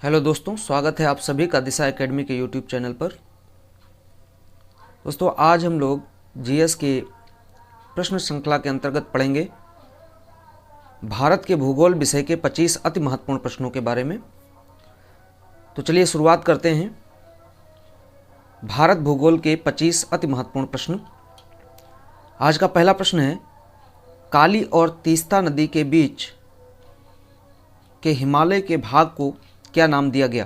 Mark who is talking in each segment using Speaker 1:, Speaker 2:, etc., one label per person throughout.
Speaker 1: Hello दोस्तों, स्वागत है आप सभी का दिशा एकेडमी के यूट्यूब चैनल पर। दोस्तों, आज हम लोग जीएस के प्रश्न श्रृंखला के अंतर्गत पढ़ेंगे भारत के भूगोल विषय के 25 अति महत्वपूर्ण प्रश्नों के बारे में। तो चलिए शुरुआत करते हैं। भारत भूगोल के 25 अति महत्वपूर्ण प्रश्न। आज का पहला प्रश्न है, काली और तीस्ता नदी के बीच के हिमालय के भाग को क्या नाम दिया गया?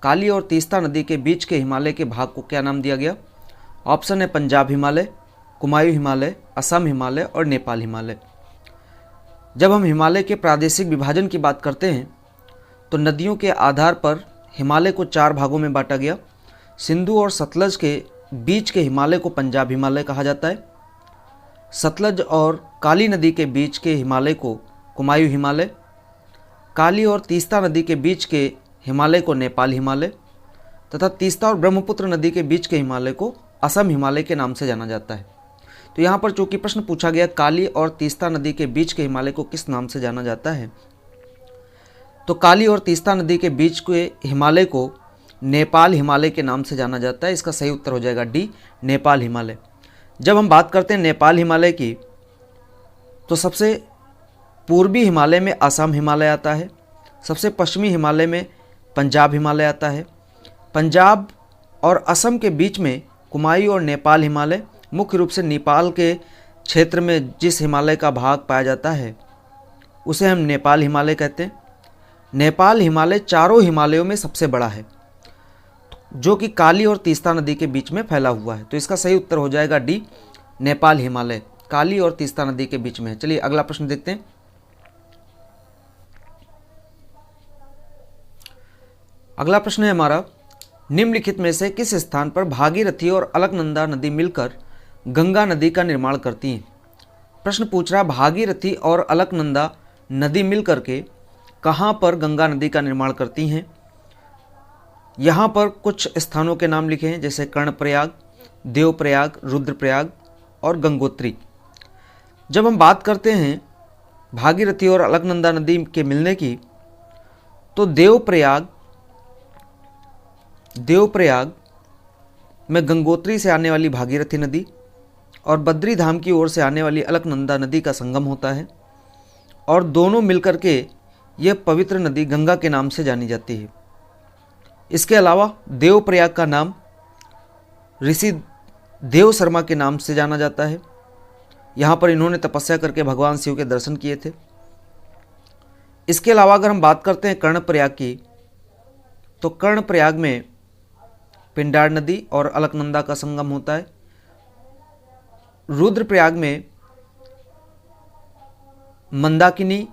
Speaker 1: काली और तीस्ता नदी के बीच के हिमालय के भाग को क्या नाम दिया गया? ऑप्शन है पंजाब हिमालय, कुमायूं हिमालय, असम हिमालय और नेपाल हिमालय। जब हम हिमालय के प्रादेशिक विभाजन की बात करते हैं तो नदियों के आधार पर हिमालय को 4 भागों में बांटा गया। सिंधु और सतलज के बीच के हिमालय को पंजाब हिमालय कहा जाता है। सतलज और काली नदी के बीच के हिमालय को कुमायूं हिमालय, काली और तीस्ता नदी के बीच के हिमालय को नेपाल हिमालय तथा तीस्ता और ब्रह्मपुत्र नदी के बीच के हिमालय को असम हिमालय के नाम से जाना जाता है। तो यहाँ पर चूंकि प्रश्न पूछा गया काली और तीस्ता नदी के बीच के हिमालय को किस नाम से जाना जाता है, तो काली और तीस्ता नदी के बीच के हिमालय को नेपाल हिमालय के नाम से जाना जाता है। इसका सही उत्तर हो जाएगा डी, नेपाल हिमालय। जब हम बात करते हैं नेपाल हिमालय की, तो सबसे पूर्वी हिमालय में असम हिमालय आता है, सबसे पश्चिमी हिमालय में पंजाब हिमालय आता है। पंजाब और असम के बीच में कुमायूं और नेपाल हिमालय, मुख्य रूप से नेपाल के क्षेत्र में जिस हिमालय का भाग पाया जाता है उसे हम नेपाल हिमालय कहते हैं। नेपाल हिमालय चारों हिमालयों में सबसे बड़ा है, जो कि काली और तीस्ता नदी के बीच में फैला हुआ है। तो इसका सही उत्तर हो जाएगा डी, नेपाल हिमालय, काली और तीस्ता नदी के बीच में है। चलिए अगला प्रश्न देखते हैं। अगला प्रश्न है हमारा, निम्नलिखित में से किस स्थान पर भागीरथी और अलकनंदा नदी मिलकर गंगा नदी का निर्माण करती हैं? प्रश्न पूछ रहा, भागीरथी और अलकनंदा नदी मिलकर के कहाँ पर गंगा नदी का निर्माण करती हैं? यहाँ पर कुछ स्थानों के नाम लिखे हैं, जैसे कर्णप्रयाग, देवप्रयाग, रुद्रप्रयाग और गंगोत्री। जब हम बात करते हैं भागीरथी और अलकनंदा नदी के मिलने की, तो देवप्रयाग में गंगोत्री से आने वाली भागीरथी नदी और बद्री धाम की ओर से आने वाली अलकनंदा नदी का संगम होता है और दोनों मिलकर के यह पवित्र नदी गंगा के नाम से जानी जाती है। इसके अलावा देवप्रयाग का नाम ऋषि देव शर्मा के नाम से जाना जाता है। यहाँ पर इन्होंने तपस्या करके भगवान शिव के दर्शन किए थे। इसके अलावा अगर हम बात करते हैं कर्णप्रयाग की, तो कर्णप्रयाग में पिंडार नदी और अलकनंदा का संगम होता है। रुद्रप्रयाग में मंदाकिनी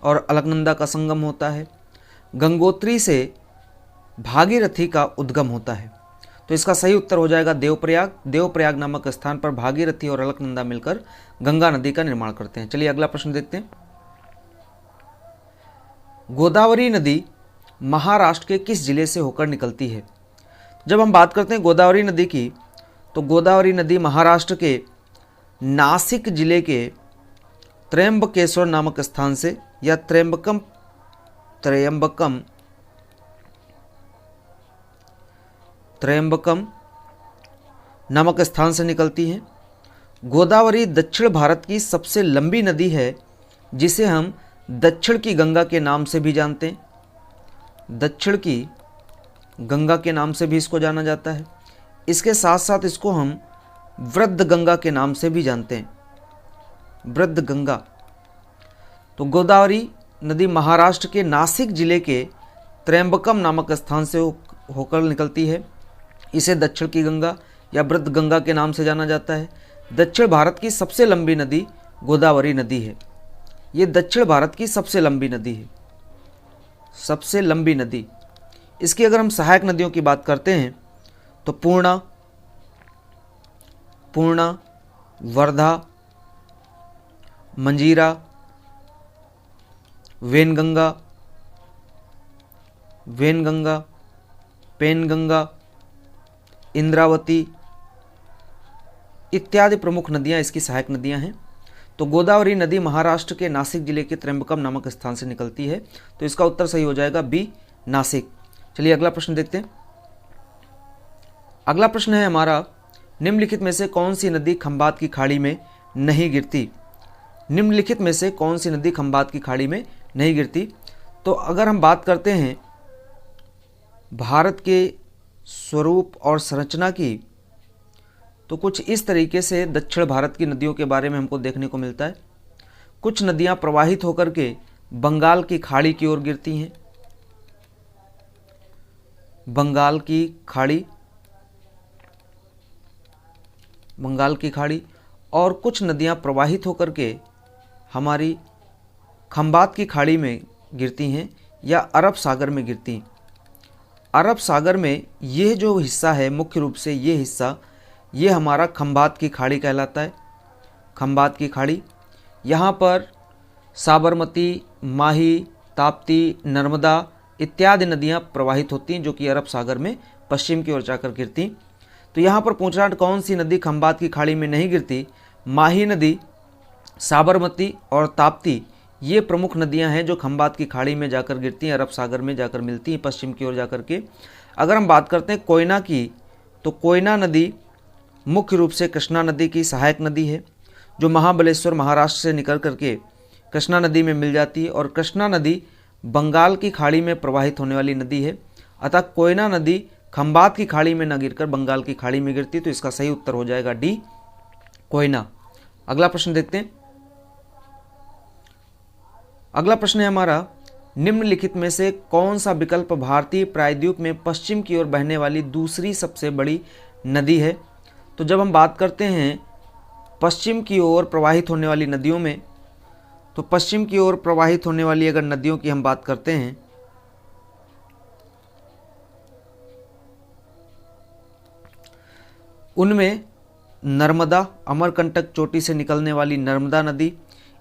Speaker 1: और अलकनंदा का संगम होता है। गंगोत्री से भागीरथी का उद्गम होता है। तो इसका सही उत्तर हो जाएगा देवप्रयाग। देवप्रयाग नामक स्थान पर भागीरथी और अलकनंदा मिलकर गंगा नदी का निर्माण करते हैं। चलिए अगला प्रश्न देखते हैं। गोदावरी नदी महाराष्ट्र के किस जिले से होकर निकलती है? जब हम बात करते हैं गोदावरी नदी की, तो गोदावरी नदी महाराष्ट्र के नासिक जिले के त्र्यंबकेश्वर नामक स्थान से या त्र्यंबकम नामक स्थान से निकलती है। गोदावरी दक्षिण भारत की सबसे लंबी नदी है, जिसे हम दक्षिण की गंगा के नाम से भी जानते हैं। दक्षिण की गंगा के नाम से भी इसको जाना जाता है। इसके साथ साथ इसको हम वृद्ध गंगा के नाम से भी जानते हैं, वृद्ध गंगा। तो गोदावरी नदी महाराष्ट्र के नासिक जिले के त्र्यंबकम नामक स्थान से होकर निकलती है। इसे दक्षिण की गंगा या वृद्ध गंगा के नाम से जाना जाता है। दक्षिण भारत की सबसे लंबी नदी गोदावरी नदी है। ये दक्षिण भारत की सबसे लंबी नदी है, सबसे लंबी नदी। इसकी अगर हम सहायक नदियों की बात करते हैं तो पूर्णा, वर्धा, मंजीरा, वेनगंगा, पेनगंगा, इंद्रावती इत्यादि प्रमुख नदियां इसकी सहायक नदियां हैं। तो गोदावरी नदी महाराष्ट्र के नासिक जिले के त्र्यंबकम नामक स्थान से निकलती है। तो इसका उत्तर सही हो जाएगा बी, नासिक। चलिए अगला प्रश्न देखते हैं। अगला प्रश्न है हमारा, निम्नलिखित में से कौन सी नदी खंबात की खाड़ी में नहीं गिरती? निम्नलिखित में से कौन सी नदी खंबात की खाड़ी में नहीं गिरती? तो अगर हम बात करते हैं भारत के स्वरूप और संरचना की, तो कुछ इस तरीके से दक्षिण भारत की नदियों के बारे में हमको देखने को मिलता है। कुछ नदियां प्रवाहित होकर के बंगाल की खाड़ी की ओर गिरती हैं, बंगाल की खाड़ी, बंगाल की खाड़ी, और कुछ नदियां प्रवाहित होकर के हमारी खंबात की खाड़ी में गिरती हैं या अरब सागर में गिरती हैं। अरब सागर में यह जो हिस्सा है, मुख्य रूप से ये हिस्सा, ये हमारा खंबात की खाड़ी कहलाता है। खंबात की खाड़ी, यहाँ पर साबरमती, माही, ताप्ती, नर्मदा इत्यादि नदियाँ प्रवाहित होती हैं जो कि अरब सागर में पश्चिम की ओर जाकर गिरती। तो यहाँ पर पूछ रहा कौन सी नदी खंबात की खाड़ी में नहीं गिरती? माही नदी, साबरमती और ताप्ती ये प्रमुख नदियां हैं जो खंबात की खाड़ी में जाकर गिरती हैं, अरब सागर में जाकर मिलती हैं पश्चिम की ओर जाकर के। अगर हम बात करते हैं कोयना की, तो कोयना नदी मुख्य रूप से कृष्णा नदी की सहायक नदी है जो महाबलेश्वर महाराष्ट्र से निकल करके कृष्णा नदी में मिल जाती है, और कृष्णा नदी बंगाल की खाड़ी में प्रवाहित होने वाली नदी है। अतः कोयना नदी खंबात की खाड़ी में न गिरकर बंगाल की खाड़ी में गिरती। तो इसका सही उत्तर हो जाएगा डी, कोयना। अगला प्रश्न देखते हैं। अगला प्रश्न है हमारा, निम्नलिखित में से कौन सा विकल्प भारतीय प्रायद्वीप में पश्चिम की ओर बहने वाली दूसरी सबसे बड़ी नदी है? तो जब हम बात करते हैं पश्चिम की ओर प्रवाहित होने वाली नदियों में, तो पश्चिम की ओर प्रवाहित होने वाली अगर नदियों की हम बात करते हैं, उनमें नर्मदा, अमरकंटक चोटी से निकलने वाली नर्मदा नदी,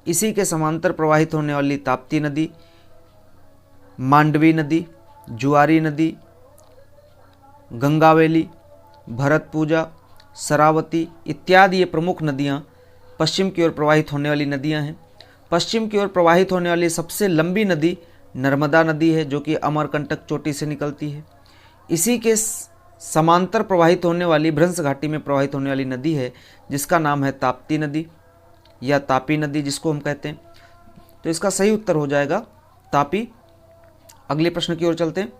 Speaker 1: इसी के समांतर प्रवाहित होने वाली ताप्ती नदी, मांडवी नदी, जुआरी नदी, गंगावेली, भरतपूजा, शरावती इत्यादि ये प्रमुख नदियाँ पश्चिम की ओर प्रवाहित होने वाली नदियाँ हैं। पश्चिम की ओर प्रवाहित होने वाली सबसे लंबी नदी नर्मदा नदी है जो कि अमरकंटक चोटी से निकलती है। इसी के समांतर प्रवाहित होने वाली भ्रंश घाटी में प्रवाहित होने वाली नदी है जिसका नाम है ताप्ती नदी या तापी नदी जिसको हम कहते हैं। तो इसका सही उत्तर हो जाएगा तापी। अगले प्रश्न की ओर चलते हैं।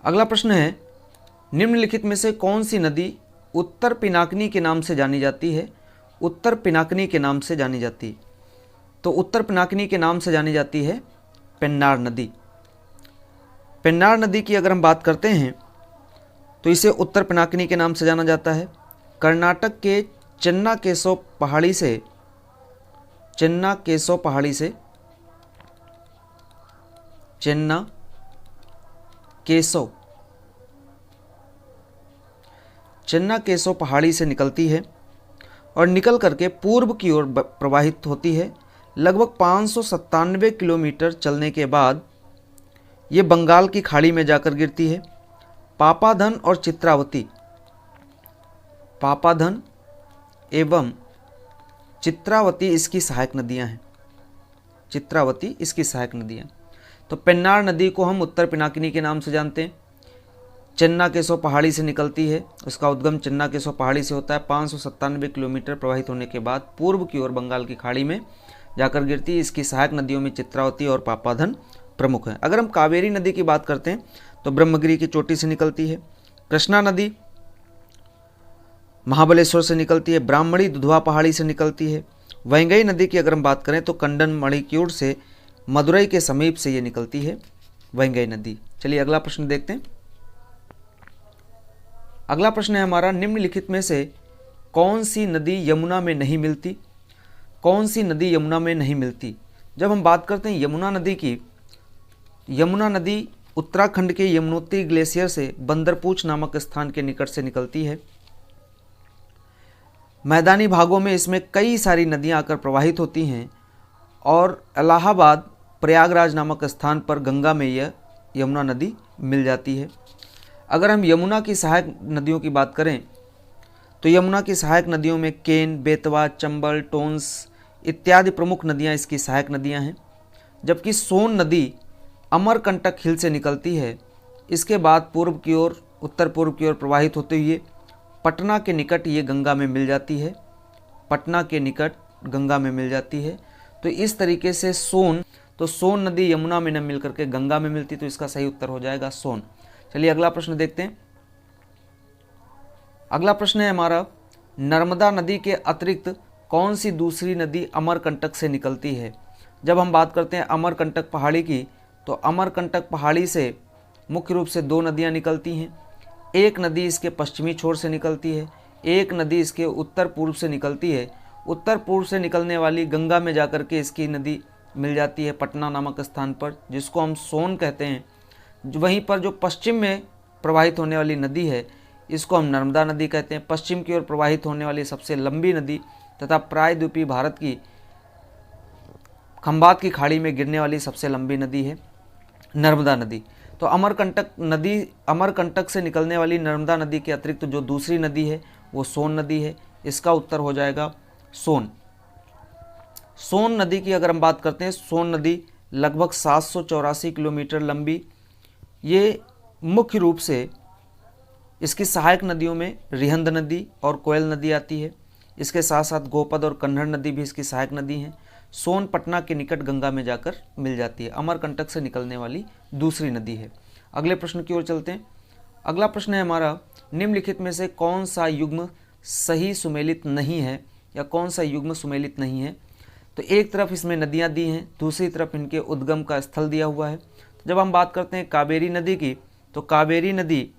Speaker 1: अगला प्रश्न है, निम्नलिखित में से कौन सी नदी उत्तर पिनाकिनी के नाम से जानी जाती है? उत्तर पिनाकिनी के नाम से जानी जाती है। तो उत्तर पिनाकिनी के नाम से जानी जाती है पेन्नार नदी। पेन्नार नदी की अगर हम बात करते हैं तो इसे उत्तर पिनाकिनी के नाम से जाना जाता है। कर्नाटक के चेन्ना केसो पहाड़ी से चेन्ना केसो पहाड़ी से निकलती है और निकल करके पूर्व की ओर प्रवाहित होती है। लगभग 597 किलोमीटर चलने के बाद ये बंगाल की खाड़ी में जाकर गिरती है। पापाधन और चित्रावती, पापाधन एवं चित्रावती इसकी सहायक नदियां हैं। चित्रावती इसकी सहायक नदियां। तो पेन्नार नदी को हम उत्तर पिनाकिनी के नाम से जानते हैं। चेन्ना केसो पहाड़ी से निकलती है, उसका उद्गम चेन्ना केसो पहाड़ी से होता है। 597 किलोमीटर प्रवाहित होने के बाद पूर्व की ओर बंगाल की खाड़ी में जाकर गिरती है। इसकी सहायक नदियों में चित्रावती और पापाधन प्रमुख हैं। अगर हम कावेरी नदी की बात करते हैं तो ब्रह्मगिरी की चोटी से निकलती है। कृष्णा नदी महाबलेश्वर से निकलती है। ब्राह्मणी दुधवा पहाड़ी से निकलती है। वैंगई नदी की अगर हम बात करें तो कंडन मणिक्यूर से मदुरई के समीप से ये निकलती है वैंगई नदी। चलिए अगला प्रश्न देखते हैं। अगला प्रश्न है हमारा, निम्नलिखित में से कौन सी नदी यमुना में नहीं मिलती? कौन सी नदी यमुना में नहीं मिलती? जब हम बात करते हैं यमुना नदी की, यमुना नदी उत्तराखंड के यमुनोत्री ग्लेशियर से बंदरपूछ नामक स्थान के निकट से निकलती है। मैदानी भागों में इसमें कई सारी नदियां आकर प्रवाहित होती हैं और इलाहाबाद प्रयागराज नामक स्थान पर गंगा में यह यमुना नदी मिल जाती है। अगर हम यमुना की सहायक नदियों की बात करें तो यमुना की सहायक नदियों में केन, बेतवा, चंबल, टोंस इत्यादि प्रमुख नदियां इसकी सहायक नदियां हैं। जबकि सोन नदी अमरकंटक हिल से निकलती है। इसके बाद पूर्व की ओर, उत्तर पूर्व की ओर प्रवाहित होते हुए पटना के निकट ये गंगा में मिल जाती है। पटना के निकट गंगा में मिल जाती है। तो इस तरीके से सोन नदी यमुना में न मिल करके गंगा में मिलती, तो इसका सही उत्तर हो जाएगा सोन। चलिए अगला प्रश्न देखते हैं। अगला प्रश्न है हमारा, नर्मदा नदी के अतिरिक्त कौन सी दूसरी नदी अमरकंटक से निकलती है? जब हम बात करते हैं अमरकंटक पहाड़ी की, तो अमरकंटक पहाड़ी से मुख्य रूप से दो नदियां निकलती हैं। एक नदी इसके पश्चिमी छोर से निकलती है, एक नदी इसके उत्तर पूर्व से निकलती है। उत्तर पूर्व से निकलने वाली गंगा में जाकर के इसकी नदी मिल जाती है पटना नामक स्थान पर, जिसको हम सोन कहते हैं। वहीं पर जो पश्चिम में प्रवाहित होने वाली नदी है, इसको हम नर्मदा नदी कहते हैं। पश्चिम की ओर प्रवाहित होने वाली सबसे लंबी नदी तथा प्रायद्वीपीय भारत की खंबात की खाड़ी में गिरने वाली सबसे लंबी नदी है नर्मदा नदी। तो अमरकंटक से निकलने वाली नर्मदा नदी के अतिरिक्त जो दूसरी नदी है वो सोन नदी है। इसका उत्तर हो जाएगा सोन। सोन नदी की अगर हम बात करते हैं, सोन नदी लगभग 784 किलोमीटर लंबी, ये मुख्य रूप से इसकी सहायक नदियों में रिहंद नदी और कोयल नदी आती है। इसके साथ साथ गोपद और कन्नड़ नदी भी इसकी सहायक नदी हैं। सोन पटना के निकट गंगा में जाकर मिल जाती है। अमरकंटक से निकलने वाली दूसरी नदी है। अगले प्रश्न की ओर चलते हैं। अगला प्रश्न है हमारा, निम्नलिखित में से कौन सा युग्म सही सुमेलित नहीं है, या कौन सा युग्म सुमेलित नहीं है? तो एक तरफ इसमें नदियां दी हैं, दूसरी तरफ इनके उद्गम का स्थल दिया हुआ है। तो जब हम बात करते हैं कावेरी नदी की, तो कावेरी नदी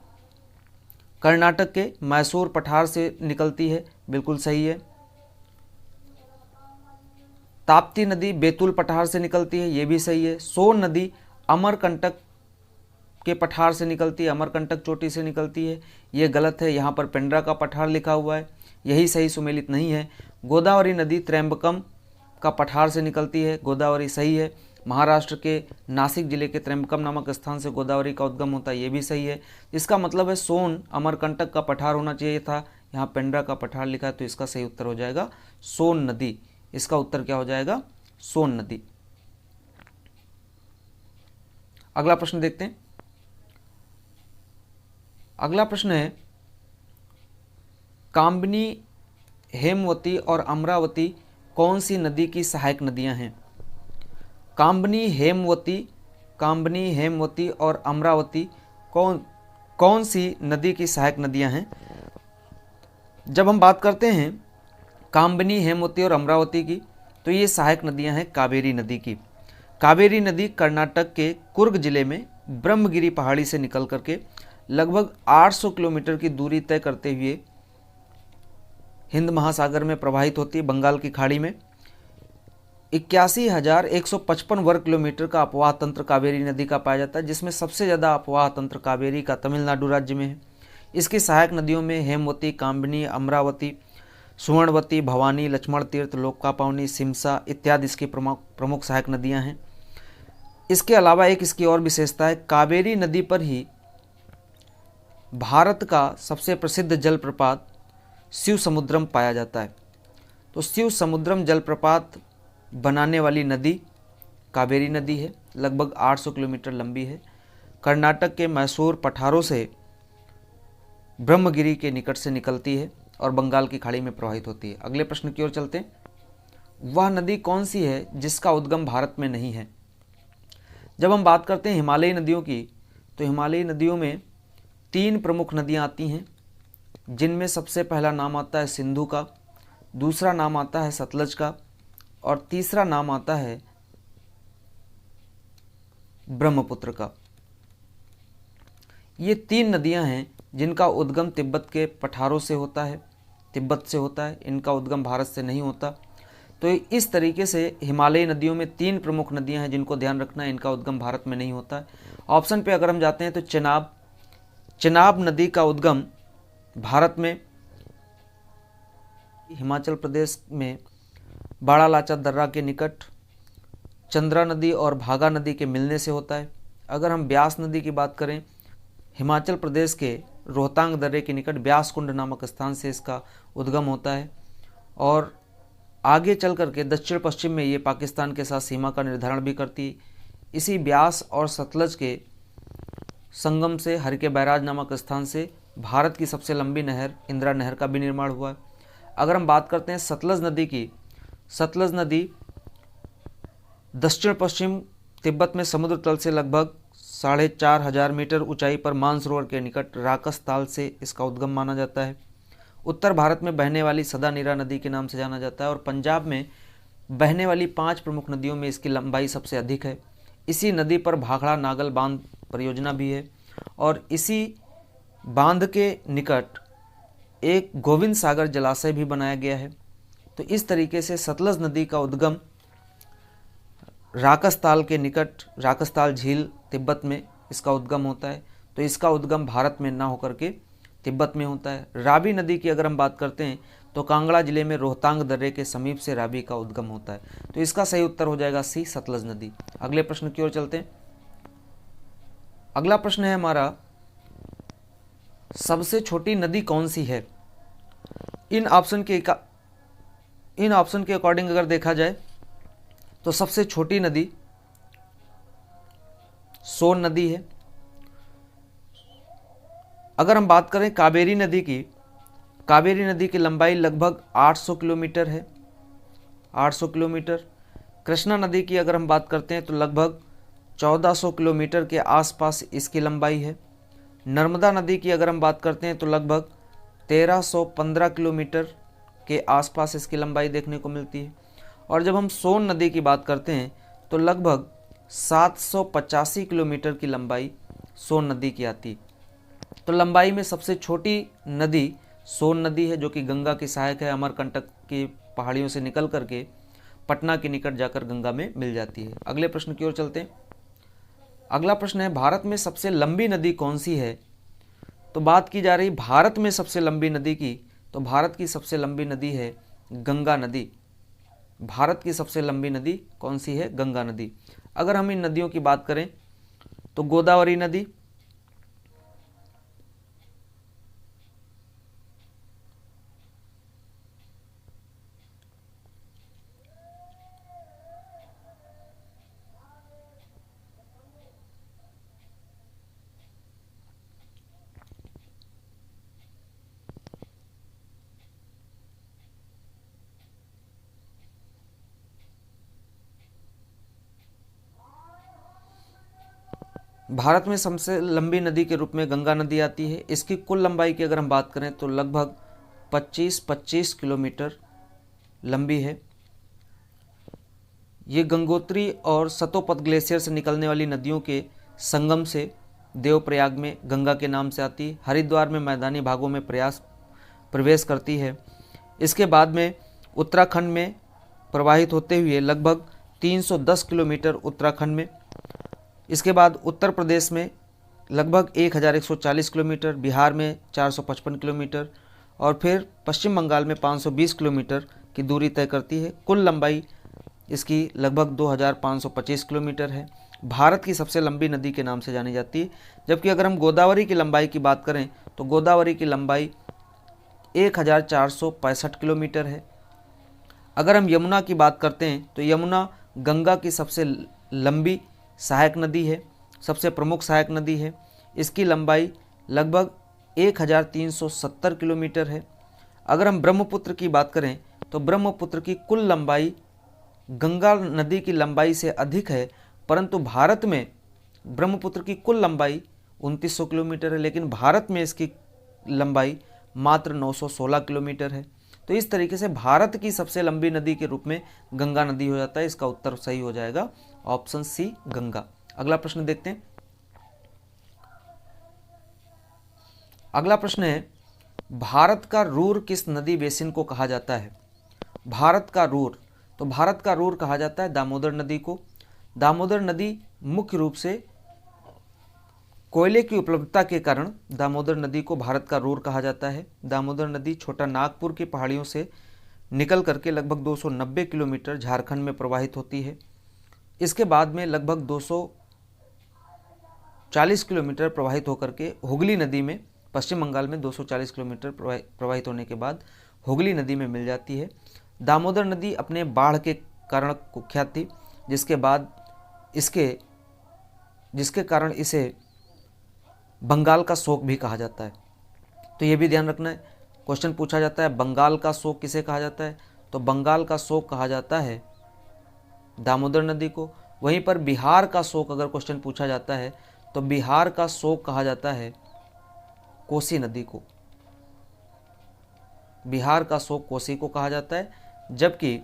Speaker 1: कर्नाटक के मैसूर पठार से निकलती है, बिल्कुल सही है। ताप्ती नदी बैतूल पठार से निकलती है, ये भी सही है। सोन नदी अमरकंटक के पठार से निकलती है, अमरकंटक चोटी से निकलती है, ये गलत है। यहाँ पर पेंड्रा का पठार लिखा हुआ है, यही सही सुमेलित नहीं है। गोदावरी नदी त्रैंबकम का पठार से निकलती है, गोदावरी सही है। महाराष्ट्र के नासिक जिले के त्रैंबकम नामक स्थान से गोदावरी का उद्गम होता है, ये भी सही है। इसका मतलब है सोन अमरकंटक का पठार होना चाहिए था, यहाँ पेंड्रा का पठार लिखा है, तो इसका सही उत्तर हो जाएगा सोन नदी। इसका उत्तर क्या हो जाएगा? सोन नदी। अगला प्रश्न देखते हैं। अगला प्रश्न है, कामबनी, हेमवती और अमरावती कौन सी नदी की सहायक नदियां हैं? कामबनी, हेमवती और अमरावती कौन सी नदी की सहायक नदियां हैं? जब हम बात करते हैं कामबनी, हेमवती और अमरावती की, तो ये सहायक नदियां हैं कावेरी नदी की। कावेरी नदी कर्नाटक के कुर्ग जिले में ब्रह्मगिरी पहाड़ी से निकल करके लगभग 800 किलोमीटर की दूरी तय करते हुए हिंद महासागर में प्रवाहित होती है, बंगाल की खाड़ी में। 81,155 वर्ग किलोमीटर का अपवाह तंत्र कावेरी नदी का पाया जाता है, जिसमें सबसे ज़्यादा अपवाह तंत्र कावेरी का तमिलनाडु राज्य में है। इसकी सहायक नदियों में हेमवती, कामबनी, अमरावती, सुवर्णवती, भवानी, लक्ष्मण तीर्थ, लोकापावनी, सिमसा इत्यादि इसकी प्रमुख सहायक नदियां हैं। इसके अलावा एक इसकी और विशेषता है, कावेरी नदी पर ही भारत का सबसे प्रसिद्ध जलप्रपात शिव समुद्रम पाया जाता है। तो शिव समुद्रम जलप्रपात बनाने वाली नदी कावेरी नदी है, लगभग 800 किलोमीटर लंबी है। कर्नाटक के मैसूर पठारों से ब्रह्मगिरी के निकट से निकलती है और बंगाल की खाड़ी में प्रवाहित होती है। अगले प्रश्न की ओर चलते हैं। वह नदी कौन सी है जिसका उद्गम भारत में नहीं है? जब हम बात करते हैं हिमालयी नदियों की, तो हिमालयी नदियों में 3 प्रमुख नदियां आती हैं, जिनमें सबसे पहला नाम आता है सिंधु का, दूसरा नाम आता है सतलज का, और तीसरा नाम आता है ब्रह्मपुत्र का। ये 3 नदियां हैं जिनका उद्गम तिब्बत के पठारों से होता है, इनका उद्गम भारत से नहीं होता। तो इस तरीके से हिमालयी नदियों में 3 प्रमुख नदियां हैं जिनको ध्यान रखना है, इनका उद्गम भारत में नहीं होता है। ऑप्शन पे अगर हम जाते हैं तो चेनाब नदी का उद्गम भारत में हिमाचल प्रदेश में बाड़ा लाचा दर्रा के निकट चंद्रा नदी और भागा नदी के मिलने से होता है। अगर हम ब्यास नदी की बात करें, हिमाचल प्रदेश के रोहतांग दर्रे के निकट ब्यास कुंड नामक स्थान से इसका उद्गम होता है और आगे चल करके दक्षिण पश्चिम में ये पाकिस्तान के साथ सीमा का निर्धारण भी करती। इसी ब्यास और सतलज के संगम से हर के बैराज नामक स्थान से भारत की सबसे लंबी नहर इंदिरा नहर का भी निर्माण हुआ है। अगर हम बात करते हैं सतलज नदी की, सतलज नदी दक्षिण पश्चिम तिब्बत में समुद्र तल से लगभग 4500 मीटर ऊंचाई पर मानसरोवर के निकट राकस ताल से इसका उद्गम माना जाता है। उत्तर भारत में बहने वाली सदा नीरा नदी के नाम से जाना जाता है और पंजाब में बहने वाली 5 प्रमुख नदियों में इसकी लंबाई सबसे अधिक है। इसी नदी पर भाखड़ा नागल बांध परियोजना भी है और इसी बांध के निकट एक गोविंद सागर जलाशय भी बनाया गया है। तो इस तरीके से सतलज नदी का उद्गम राकसताल के निकट, राकसताल झील तिब्बत में इसका उद्गम होता है। तो इसका उद्गम भारत में ना होकर के तिब्बत में होता है। रावी नदी की अगर हम बात करते हैं तो कांगड़ा जिले में रोहतांग दर्रे के समीप से रावी का उद्गम होता है। तो इसका सही उत्तर हो जाएगा सी, सतलज नदी। अगले प्रश्न की ओर चलते हैं। अगला प्रश्न है हमारा, सबसे छोटी नदी कौन सी है? इन ऑप्शन के अकॉर्डिंग अगर देखा जाए तो सबसे छोटी नदी सोन नदी है। अगर हम बात करें कावेरी नदी की, कावेरी नदी की लंबाई लगभग 800 किलोमीटर है, 800 किलोमीटर। कृष्णा नदी की अगर हम बात करते हैं तो लगभग 1400 किलोमीटर के आसपास इसकी लंबाई है। नर्मदा नदी की अगर हम बात करते हैं तो लगभग 1315 किलोमीटर के आसपास इसकी लंबाई देखने को मिलती है। और जब हम सोन नदी की बात करते हैं तो लगभग 785 किलोमीटर की लंबाई सोन नदी की आती है। तो लंबाई में सबसे छोटी नदी सोन नदी है, जो कि गंगा की सहायक है। अमरकंटक की पहाड़ियों से निकल करके पटना के निकट जाकर गंगा में मिल जाती है। अगले प्रश्न की ओर चलते हैं। अगला प्रश्न है, भारत में सबसे लंबी नदी कौन सी है? तो बात की जा रही भारत में सबसे लंबी नदी की, तो भारत की सबसे लंबी नदी है गंगा नदी। भारत की सबसे लंबी नदी कौन सी है? गंगा नदी। अगर हम इन नदियों की बात करें तो गोदावरी नदी, भारत में सबसे लंबी नदी के रूप में गंगा नदी आती है। इसकी कुल लंबाई की अगर हम बात करें तो लगभग 25 किलोमीटर लंबी है। ये गंगोत्री और सतोपत ग्लेशियर से निकलने वाली नदियों के संगम से देवप्रयाग में गंगा के नाम से आती है। हरिद्वार में मैदानी भागों में प्रवेश करती है। इसके बाद में उत्तराखंड में प्रवाहित होते हुए लगभग 310 किलोमीटर उत्तराखंड में, इसके बाद उत्तर प्रदेश में लगभग 1140 किलोमीटर, बिहार में 455 किलोमीटर और फिर पश्चिम बंगाल में 520 किलोमीटर की दूरी तय करती है। कुल लंबाई इसकी लगभग 2525 किलोमीटर है। भारत की सबसे लंबी नदी के नाम से जानी जाती है। जबकि अगर हम गोदावरी की लंबाई की बात करें तो गोदावरी की लंबाई 1465 किलोमीटर है। अगर हम यमुना की बात करते हैं तो यमुना गंगा की सबसे लंबी सहायक नदी है, सबसे प्रमुख सहायक नदी है। इसकी लंबाई लगभग 1370 किलोमीटर है। अगर हम ब्रह्मपुत्र की बात करें तो ब्रह्मपुत्र की कुल लंबाई गंगा नदी की लंबाई से अधिक है, परंतु भारत में ब्रह्मपुत्र की कुल लंबाई 2900 किलोमीटर है, लेकिन भारत में इसकी लंबाई मात्र 916 किलोमीटर है। तो इस तरीके से भारत की सबसे लंबी नदी के रूप में गंगा नदी हो जाता है। इसका उत्तर सही हो जाएगा ऑप्शन सी, गंगा। अगला प्रश्न देखते हैं। अगला प्रश्न है, भारत का रूर किस नदी बेसिन को कहा जाता है? भारत का रूर, तो भारत का रूर कहा जाता है दामोदर नदी को। दामोदर नदी मुख्य रूप से कोयले की उपलब्धता के कारण दामोदर नदी को भारत का रूर कहा जाता है। दामोदर नदी छोटा नागपुर की पहाड़ियों से निकल करके लगभग 290 किलोमीटर झारखंड में प्रवाहित होती है। इसके बाद में लगभग 240 किलोमीटर प्रवाहित होकर के हुगली नदी में पश्चिम बंगाल में 240 किलोमीटर प्रवाहित होने के बाद हुगली नदी में मिल जाती है। दामोदर नदी अपने बाढ़ के कारण कुख्यात थी, जिसके कारण इसे बंगाल का शोक भी कहा जाता है। तो ये भी ध्यान रखना है, क्वेश्चन पूछा जाता है बंगाल का शोक किसे कहा जाता है, तो बंगाल का शोक कहा जाता है दामोदर नदी को। वहीं पर बिहार का शोक अगर क्वेश्चन पूछा जाता है तो बिहार का शोक कहा जाता है कोसी नदी को। बिहार का शोक कोसी को कहा जाता है, जबकि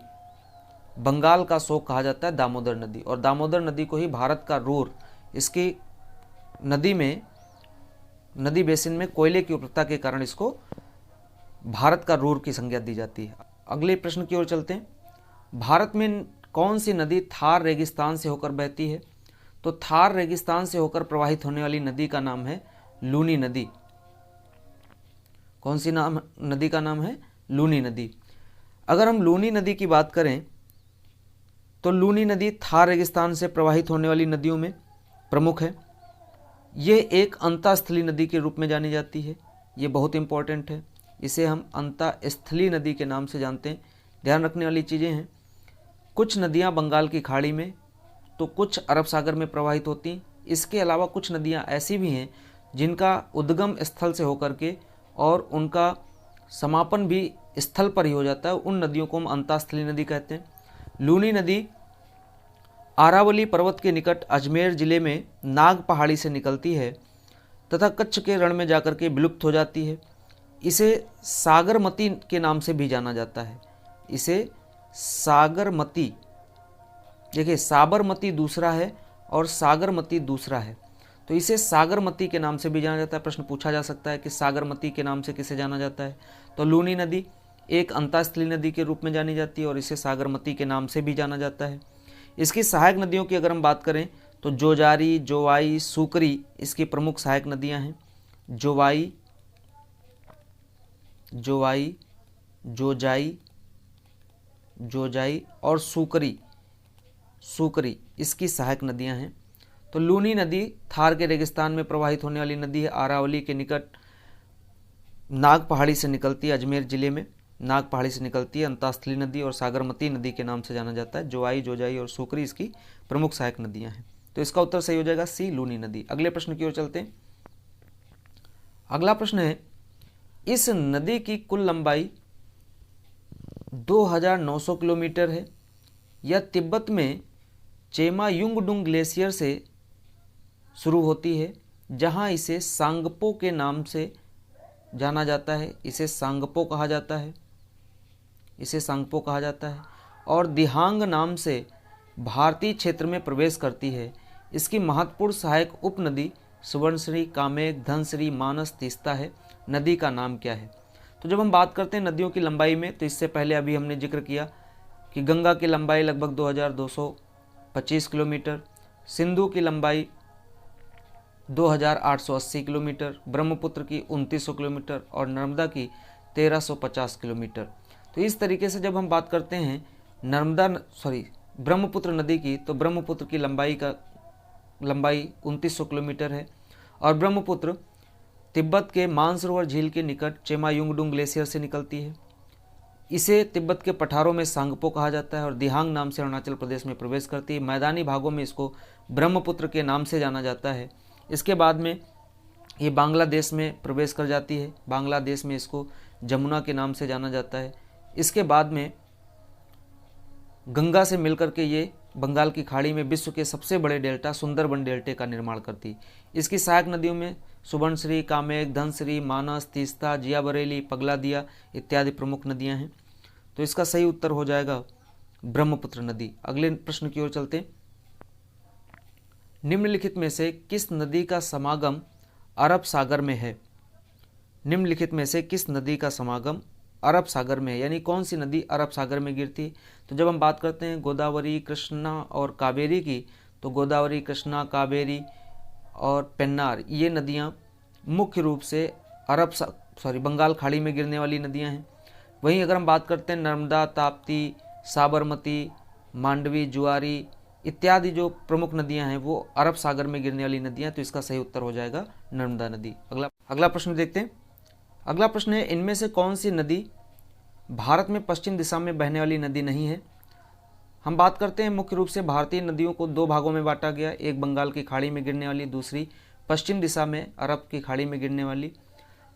Speaker 1: बंगाल का शोक कहा जाता है दामोदर नदी। और दामोदर नदी को ही भारत का रूर, इसकी नदी बेसिन में कोयले की उपलब्धता के कारण इसको भारत का रूर की संज्ञा दी जाती है। अगले प्रश्न की ओर चलते हैं। भारत में कौन सी नदी थार रेगिस्तान से होकर बहती है, तो थार रेगिस्तान से होकर प्रवाहित होने वाली नदी का नाम है लूनी नदी। कौन सी नदी का नाम है? लूनी नदी। अगर हम लूनी नदी की बात करें तो लूनी नदी थार रेगिस्तान से प्रवाहित होने वाली नदियों में प्रमुख है। ये एक अंतःस्थलीय नदी के रूप में जानी जाती है। ये बहुत इंपॉर्टेंट है, इसे हम अंतःस्थलीय नदी के नाम से जानते हैं। ध्यान रखने वाली चीज़ें हैं, कुछ नदियां बंगाल की खाड़ी में तो कुछ अरब सागर में प्रवाहित होती। इसके अलावा कुछ नदियां ऐसी भी हैं जिनका उद्गम स्थल से होकर के और उनका समापन भी स्थल पर ही हो जाता है। उन नदियों को हम अंतःस्थलीय नदी कहते हैं। लूनी नदी अरावली पर्वत के निकट अजमेर जिले में नाग पहाड़ी से निकलती है तथा कच्छ के रण में जाकर के विलुप्त हो जाती है। इसे सागरमती के नाम से भी जाना जाता है। इसे सागरमती, देखिए साबरमती दूसरा है और सागरमती दूसरा है, तो इसे सागरमती के नाम से भी जाना जाता है। प्रश्न पूछा जा सकता है कि सागरमती के नाम से किसे जाना जाता है, तो लूनी नदी एक अंतःस्थलीय नदी के रूप में जानी जाती है और इसे सागरमती के नाम से भी जाना जाता है। इसकी सहायक नदियों की अगर हम बात करें तो जोजारी, जोवाई, सूकरी इसकी प्रमुख सहायक नदियां हैं। जोवाई, जोजाई और सूकरी इसकी सहायक नदियां हैं। तो लूनी नदी थार के रेगिस्तान में प्रवाहित होने वाली नदी है। अरावली के निकट नाग पहाड़ी से निकलती है, अजमेर जिले में नाग पहाड़ी से निकलती है अंतःस्थलीय नदी और सागरमती नदी के नाम से जाना जाता है। जोवाई, जोजाई और सूकरी इसकी प्रमुख सहायक नदियां हैं। तो इसका उत्तर सही हो जाएगा सी, लूनी नदी। अगले प्रश्न की ओर चलते हैं। अगला प्रश्न है, इस नदी की कुल लंबाई 2900 किलोमीटर है। यह तिब्बत में चेमायुंगडुंग ग्लेशियर से शुरू होती है, जहां इसे सांगपो के नाम से जाना जाता है। इसे सांगपो कहा जाता है और दिहांग नाम से भारतीय क्षेत्र में प्रवेश करती है। इसकी महत्वपूर्ण सहायक उपनदी सुवर्णश्री, कामेग, धनश्री, मानस, तीस्ता है। नदी का नाम क्या है? तो जब हम बात करते हैं नदियों की लंबाई में, तो इससे पहले अभी हमने जिक्र किया कि गंगा की लंबाई लगभग 2225 किलोमीटर, सिंधु की लंबाई 2880 किलोमीटर, ब्रह्मपुत्र की 2900 किलोमीटर और नर्मदा की 1350 किलोमीटर। तो इस तरीके से जब हम बात करते हैं ब्रह्मपुत्र नदी की, तो ब्रह्मपुत्र की लंबाई 2900 किलोमीटर है और ब्रह्मपुत्र तिब्बत के मानसरोवर झील के निकट चेमायुंगडुंग ग्लेशियर से निकलती है। इसे तिब्बत के पठारों में सांगपो कहा जाता है और दिहांग नाम से अरुणाचल प्रदेश में प्रवेश करती है। मैदानी भागों में इसको ब्रह्मपुत्र के नाम से जाना जाता है। इसके बाद में ये बांग्लादेश में प्रवेश कर जाती है। बांग्लादेश में इसको जमुना के नाम से जाना जाता है। इसके बाद में गंगा से मिलकर के ये बंगाल की खाड़ी में विश्व के सबसे बड़े डेल्टा सुंदरबन डेल्टे का निर्माण करती है। इसकी सहायक नदियों में सुवर्णश्री, कामेग, धनश्री, मानस, तीस्ता, जिया बरेली, पगलादिया इत्यादि प्रमुख नदियां हैं। तो इसका सही उत्तर हो जाएगा ब्रह्मपुत्र नदी। अगले प्रश्न की ओर चलते हैं। निम्नलिखित में से किस नदी का समागम अरब सागर में है? निम्नलिखित में से किस नदी का समागम अरब सागर में है, यानी कौन सी नदी अरब सागर में गिरती है? तो जब हम बात करते हैं गोदावरी, कृष्णा और कावेरी की, तो गोदावरी, कृष्णा, कावेरी और पेन्नार ये नदियाँ मुख्य रूप से बंगाल खाड़ी में गिरने वाली नदियाँ हैं। वहीं अगर हम बात करते हैं नर्मदा, ताप्ती, साबरमती, मांडवी, जुआरी, इत्यादि जो प्रमुख नदियां हैं वो अरब सागर में गिरने वाली नदियां, तो इसका सही उत्तर हो जाएगा नर्मदा नदी। अगला प्रश्न देखते हैं। अगला प्रश्न है, इनमें से कौन सी नदी भारत में पश्चिम दिशा में बहने वाली नदी नहीं है? हम बात करते हैं मुख्य रूप से भारतीय नदियों को दो भागों में बांटा गया, एक बंगाल की खाड़ी में गिरने वाली, दूसरी पश्चिम दिशा में अरब की खाड़ी में गिरने वाली।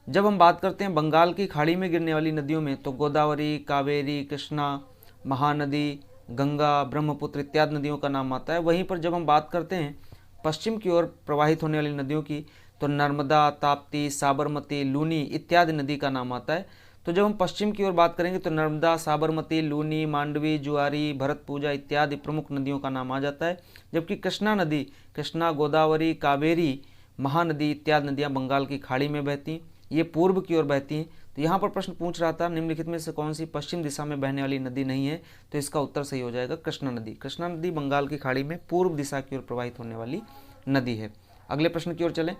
Speaker 1: जब हम बात करते हैं बंगाल की खाड़ी में गिरने वाली नदियों में, तो गोदावरी, कावेरी, कृष्णा, महानदी, गंगा, ब्रह्मपुत्र इत्यादि नदियों का नाम आता है। वहीं पर जब हम बात करते हैं पश्चिम की ओर प्रवाहित होने वाली नदियों की, तो नर्मदा, ताप्ती, साबरमती, लूनी इत्यादि नदी का नाम आता है। तो जब हम पश्चिम की ओर बात करेंगे तो नर्मदा, साबरमती, लूनी, मांडवी, जुआरी, भरतपूजा इत्यादि प्रमुख नदियों का नाम आ जाता है। जबकि कृष्णा नदी, कृष्णा, गोदावरी, कावेरी, महानदी इत्यादि नदियाँ बंगाल की खाड़ी में बहती, ये पूर्व की ओर बहती हैं। तो यहाँ पर प्रश्न पूछ रहा था निम्नलिखित में से कौन सी पश्चिम दिशा में बहने वाली नदी नहीं है, तो इसका उत्तर सही हो जाएगा कृष्णा नदी। कृष्णा नदी बंगाल की खाड़ी में पूर्व दिशा की ओर प्रवाहित होने वाली नदी है। अगले प्रश्न की ओर चलें।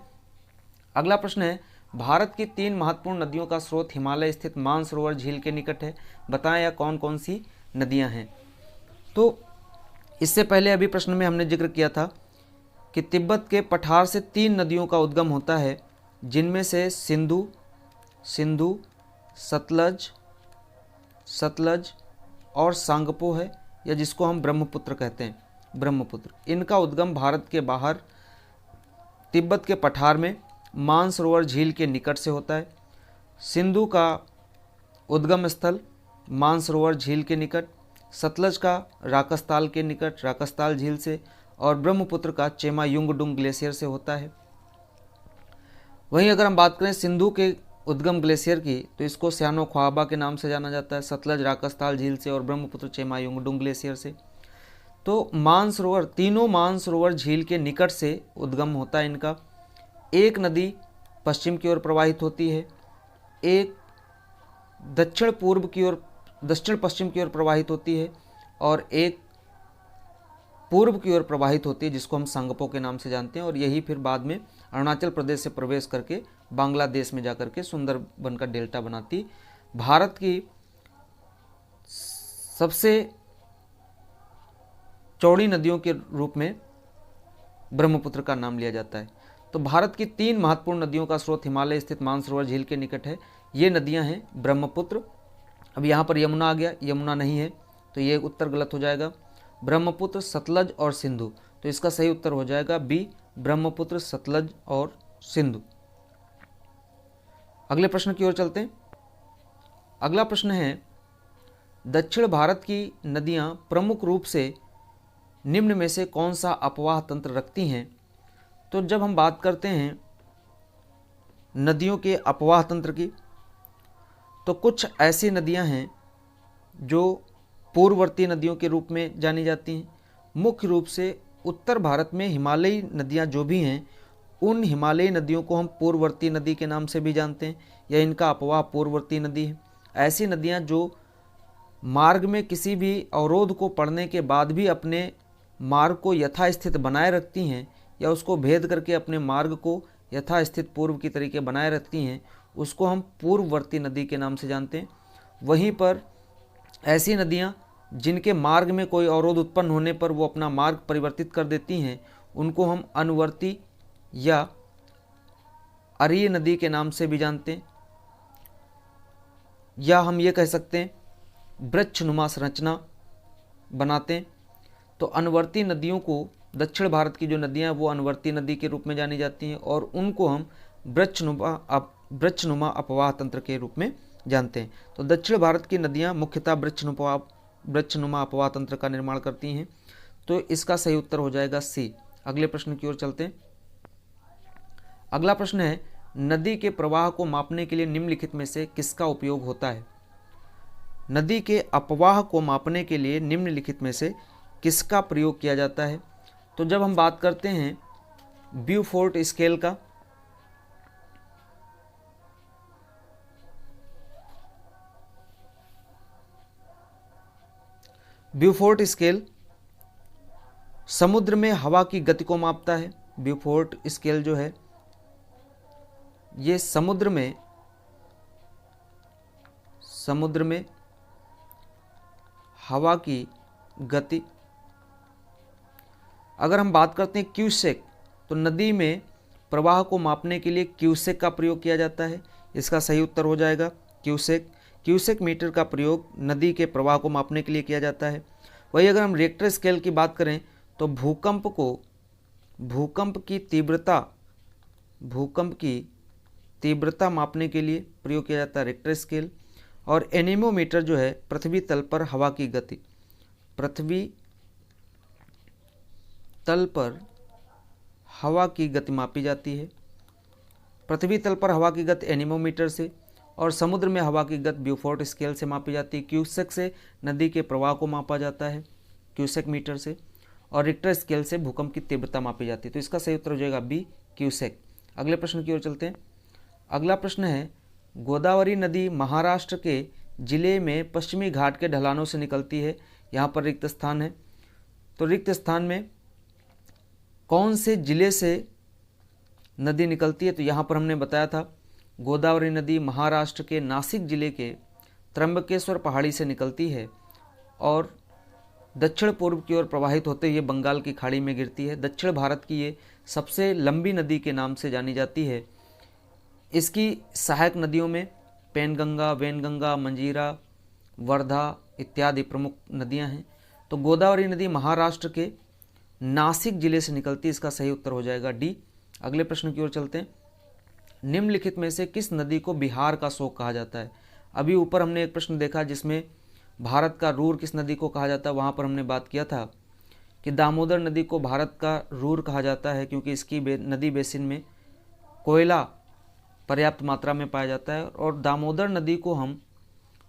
Speaker 1: अगला प्रश्न है, भारत की 3 महत्वपूर्ण नदियों का स्रोत हिमालय स्थित मानसरोवर झील के निकट है, बताएं यह कौन कौन सी नदियां हैं? तो इससे पहले अभी प्रश्न में हमने जिक्र किया था कि तिब्बत के पठार से 3 नदियों का उद्गम होता है, जिनमें से सिंधु, सतलज और सांगपो है, या जिसको हम ब्रह्मपुत्र कहते हैं, ब्रह्मपुत्र। इनका उद्गम भारत के बाहर तिब्बत के पठार में मानसरोवर झील के निकट से होता है। सिंधु का उद्गम स्थल मानसरोवर झील के निकट, सतलज का राकस्ताल के निकट राकस्ताल झील से, और ब्रह्मपुत्र का चेमायुंगडुंग ग्लेशियर से होता है। वहीं अगर हम बात करें सिंधु के उद्गम ग्लेशियर की, तो इसको स्यानो ख्वाबा के नाम से जाना जाता है, सतलज राकस्ताल झील से और ब्रह्मपुत्र चेमायुंगडुंग ग्लेशियर से। तो मानसरोवर, तीनों मानसरोवर झील के निकट से उद्गम होता है इनका। एक नदी पश्चिम की ओर प्रवाहित होती है, एक दक्षिण पश्चिम की ओर प्रवाहित होती है, और एक पूर्व की ओर प्रवाहित होती है, जिसको हम सांगपो के नाम से जानते हैं। और यही फिर बाद में अरुणाचल प्रदेश से प्रवेश करके बांग्लादेश में जाकर के सुंदरबन का डेल्टा बनाती। भारत की सबसे चौड़ी नदियों के रूप में ब्रह्मपुत्र का नाम लिया जाता है। तो भारत की 3 महत्वपूर्ण नदियों का स्रोत हिमालय स्थित मानसरोवर झील के निकट है। ये नदियां हैं ब्रह्मपुत्र, अब यहाँ पर यमुना आ गया, यमुना नहीं है, तो ये उत्तर गलत हो जाएगा। ब्रह्मपुत्र, सतलज और सिंधु, तो इसका सही उत्तर हो जाएगा बी, ब्रह्मपुत्र, सतलज और सिंधु। अगले प्रश्न की ओर चलते हैं। अगला प्रश्न है, दक्षिण भारत की नदियां प्रमुख रूप से निम्न में से कौन सा अपवाह तंत्र रखती हैं? तो जब हम बात करते हैं नदियों के अपवाह तंत्र की, तो कुछ ऐसी नदियां हैं जो पूर्ववर्ती नदियों के रूप में जानी जाती हैं। मुख्य रूप से उत्तर भारत में हिमालयी नदियां जो भी हैं, उन हिमालयी नदियों को हम पूर्ववर्ती नदी के नाम से भी जानते हैं, या इनका अपवाह पूर्ववर्ती नदी है। ऐसी नदियां जो मार्ग में किसी भी अवरोध को पड़ने के बाद भी अपने मार्ग को यथास्थित बनाए रखती हैं, या उसको भेद करके अपने मार्ग को यथास्थित पूर्व की तरीके बनाए रखती हैं, उसको हम पूर्ववर्ती नदी के नाम से जानते हैं। वहीं पर ऐसी नदियां जिनके मार्ग में कोई अवरोध उत्पन्न होने पर वो अपना मार्ग परिवर्तित कर देती हैं, उनको हम अनुवर्ती या अरीय नदी के नाम से भी जानते हैं, या हम ये कह सकते हैं वृक्षनुमा संरचना बनाते हैं। तो अनुवर्ती नदियों को, दक्षिण भारत की जो नदियां वो अनुवर्ती नदी के रूप में जानी जाती हैं, और उनको हम वृक्षनुमा अपवाह तंत्र के रूप में जानते हैं। तो दक्षिण भारत की नदियां मुख्यतः वृक्षनुमा अपवाह तंत्र का निर्माण करती हैं, तो इसका सही उत्तर हो जाएगा सी। अगले प्रश्न की ओर चलते हैं। अगला प्रश्न है, नदी के प्रवाह को मापने के लिए निम्नलिखित में से किसका उपयोग होता है? नदी के अपवाह को मापने के लिए निम्नलिखित में से किसका प्रयोग किया जाता है? तो जब हम बात करते हैं ब्यूफोर्ट स्केल का, ब्यूफोर्ट स्केल समुद्र में हवा की गति को मापता है। ब्यूफोर्ट स्केल जो है ये समुद्र में हवा की गति अगर हम बात करते हैं क्यूसेक, तो नदी में प्रवाह को मापने के लिए क्यूसेक का प्रयोग किया जाता है। इसका सही उत्तर हो जाएगा क्यूसेक। क्यूसेक मीटर का प्रयोग नदी के प्रवाह को मापने के लिए किया जाता है। वही अगर हम रिक्टर स्केल की बात करें तो भूकंप की तीव्रता मापने के लिए प्रयोग किया जाता है रिक्टर स्केल। और एनीमोमीटर जो है पृथ्वी तल पर हवा की गति मापी जाती है। पृथ्वी तल पर हवा की गति एनीमोमीटर से, और समुद्र में हवा की गति ब्यूफोर्ट स्केल से मापी जाती है। क्यूसेक से नदी के प्रवाह को मापा जाता है क्यूसेक मीटर से, और रिक्टर स्केल से भूकंप की तीव्रता मापी जाती है। तो इसका सही उत्तर हो जाएगा बी क्यूसेक। अगले प्रश्न की ओर चलते हैं। अगला प्रश्न है, गोदावरी नदी महाराष्ट्र के जिले में पश्चिमी घाट के ढलानों से निकलती है। यहाँ पर रिक्त स्थान है, तो रिक्त स्थान में कौन से जिले से नदी निकलती है? तो यहाँ पर हमने बताया था गोदावरी नदी महाराष्ट्र के नासिक जिले के त्र्यंबकेश्वर पहाड़ी से निकलती है और दक्षिण पूर्व की ओर प्रवाहित होते हुए बंगाल की खाड़ी में गिरती है। दक्षिण भारत की ये सबसे लंबी नदी के नाम से जानी जाती है। इसकी सहायक नदियों में पेनगंगा, वैनगंगा, मंजीरा, वर्धा इत्यादि प्रमुख नदियां हैं। तो गोदावरी नदी महाराष्ट्र के नासिक जिले से निकलती है। इसका सही उत्तर हो जाएगा डी। अगले प्रश्न की ओर चलते हैं। निम्नलिखित में से किस नदी को बिहार का शोक कहा जाता है? अभी ऊपर हमने एक प्रश्न देखा जिसमें भारत का रूर किस नदी को कहा जाता है। वहाँ पर हमने बात किया था कि दामोदर नदी को भारत का रूर कहा जाता है क्योंकि इसकी नदी बेसिन में कोयला पर्याप्त मात्रा में पाया जाता है, और दामोदर नदी को हम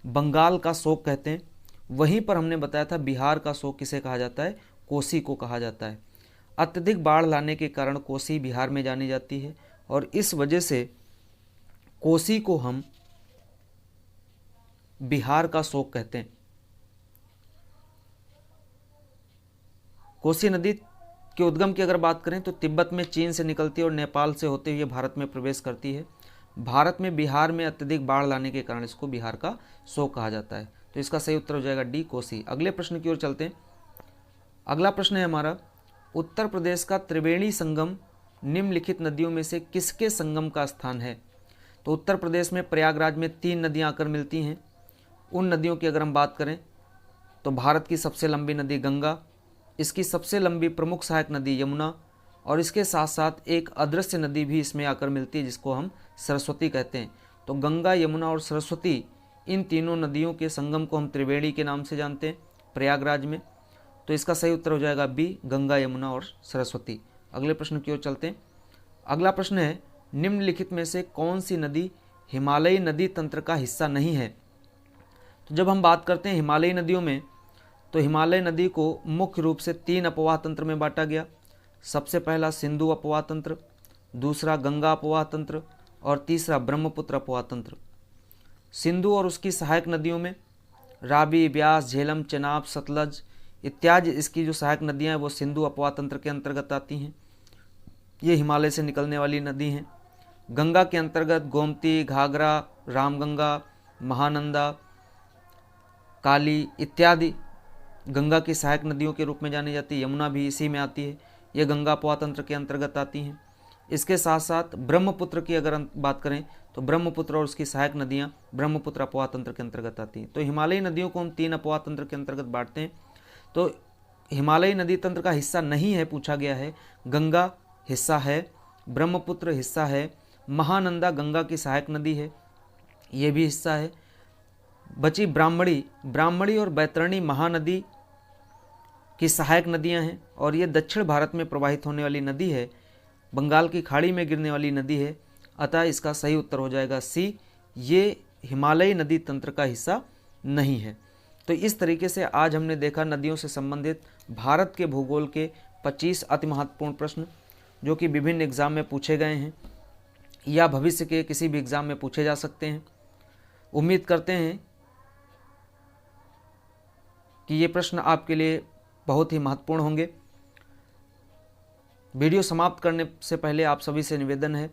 Speaker 1: बंगाल का शोक कहते हैं। वहीं पर हमने बताया था बिहार का शोक किसे कहा जाता है? कोसी को कहा जाता है। अत्यधिक बाढ़ लाने के कारण कोसी बिहार में जानी जाती है, और इस वजह से कोसी को हम बिहार का शोक कहते हैं। कोसी नदी के उद्गम की अगर बात करें तो तिब्बत में चीन से निकलती है और नेपाल से होते हुए भारत में प्रवेश करती है। भारत में बिहार में अत्यधिक बाढ़ लाने के कारण इसको बिहार का शोक कहा जाता है। तो इसका सही उत्तर हो जाएगा डी कोसी। अगले प्रश्न की ओर चलते हैं। अगला प्रश्न है हमारा, उत्तर प्रदेश का त्रिवेणी संगम निम्नलिखित नदियों में से किसके संगम का स्थान है? तो उत्तर प्रदेश में प्रयागराज में 3 नदियां आकर मिलती हैं। उन नदियों की अगर हम बात करें तो भारत की सबसे लंबी नदी गंगा, इसकी सबसे लंबी प्रमुख सहायक नदी यमुना, और इसके साथ साथ एक अदृश्य नदी भी इसमें आकर मिलती है जिसको हम सरस्वती कहते हैं। तो गंगा, यमुना और सरस्वती, इन तीनों नदियों के संगम को हम त्रिवेणी के नाम से जानते हैं प्रयागराज में। तो इसका सही उत्तर हो जाएगा बी गंगा, यमुना और सरस्वती। अगले प्रश्न की ओर चलते हैं। अगला प्रश्न है, निम्नलिखित में से कौन सी नदी हिमालयी नदी तंत्र का हिस्सा नहीं है? तो जब हम बात करते हैं हिमालयी नदियों में, तो हिमालय नदी को मुख्य रूप से 3 अपवाह तंत्र में बांटा गया। सबसे पहला सिंधु अपवाह तंत्र, दूसरा गंगा अपवाह तंत्र, और तीसरा ब्रह्मपुत्र अपवाह तंत्र। सिंधु और उसकी सहायक नदियों में रावी, ब्यास, झेलम, चेनाब, सतलज इत्यादि इसकी जो सहायक नदियां हैं वो सिंधु अपवाह तंत्र के अंतर्गत आती हैं। ये हिमालय से निकलने वाली नदी हैं। गंगा के अंतर्गत गोमती, घाघरा, रामगंगा, महानंदा, काली इत्यादि गंगा की सहायक नदियों के रूप में जानी जाती है। यमुना भी इसी में आती है, ये गंगा अपवाह तंत्र के अंतर्गत आती हैं। इसके साथ साथ ब्रह्मपुत्र की अगर बात करें तो ब्रह्मपुत्र और उसकी सहायक नदियां ब्रह्मपुत्र अपवाह तंत्र के अंतर्गत आती हैं। तो हिमालयी नदियों को हम 3 अपवाह तंत्र के अंतर्गत बांटते हैं। तो हिमालयी नदी तंत्र का हिस्सा नहीं है पूछा गया है, गंगा हिस्सा है, ब्रह्मपुत्र हिस्सा है, महानंदा गंगा की सहायक नदी है, ये भी हिस्सा है। बची ब्राह्मणी और बैतरणी महानदी की सहायक नदियां हैं, और ये दक्षिण भारत में प्रवाहित होने वाली नदी है, बंगाल की खाड़ी में गिरने वाली नदी है। अतः इसका सही उत्तर हो जाएगा सी, ये हिमालयी नदी तंत्र का हिस्सा नहीं है। तो इस तरीके से आज हमने देखा नदियों से संबंधित भारत के भूगोल के 25 अति महत्वपूर्ण प्रश्न जो कि विभिन्न एग्जाम में पूछे गए हैं या भविष्य के किसी भी एग्जाम में पूछे जा सकते हैं। उम्मीद करते हैं कि ये प्रश्न आपके लिए बहुत ही महत्वपूर्ण होंगे। वीडियो समाप्त करने से पहले आप सभी से निवेदन है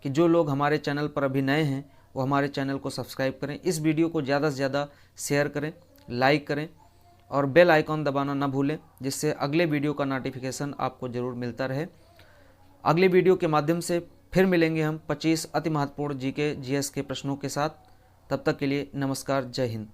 Speaker 1: कि जो लोग हमारे चैनल पर अभी नए हैं वो हमारे चैनल को सब्सक्राइब करें, इस वीडियो को ज़्यादा से ज़्यादा शेयर करें, लाइक करें और बेल आइकॉन दबाना ना भूलें, जिससे अगले वीडियो का नोटिफिकेशन आपको ज़रूर मिलता रहे। अगले वीडियो के माध्यम से फिर मिलेंगे हम 25 अति महत्वपूर्ण जीके जीएस के प्रश्नों के साथ। तब तक के लिए नमस्कार, जय हिंद।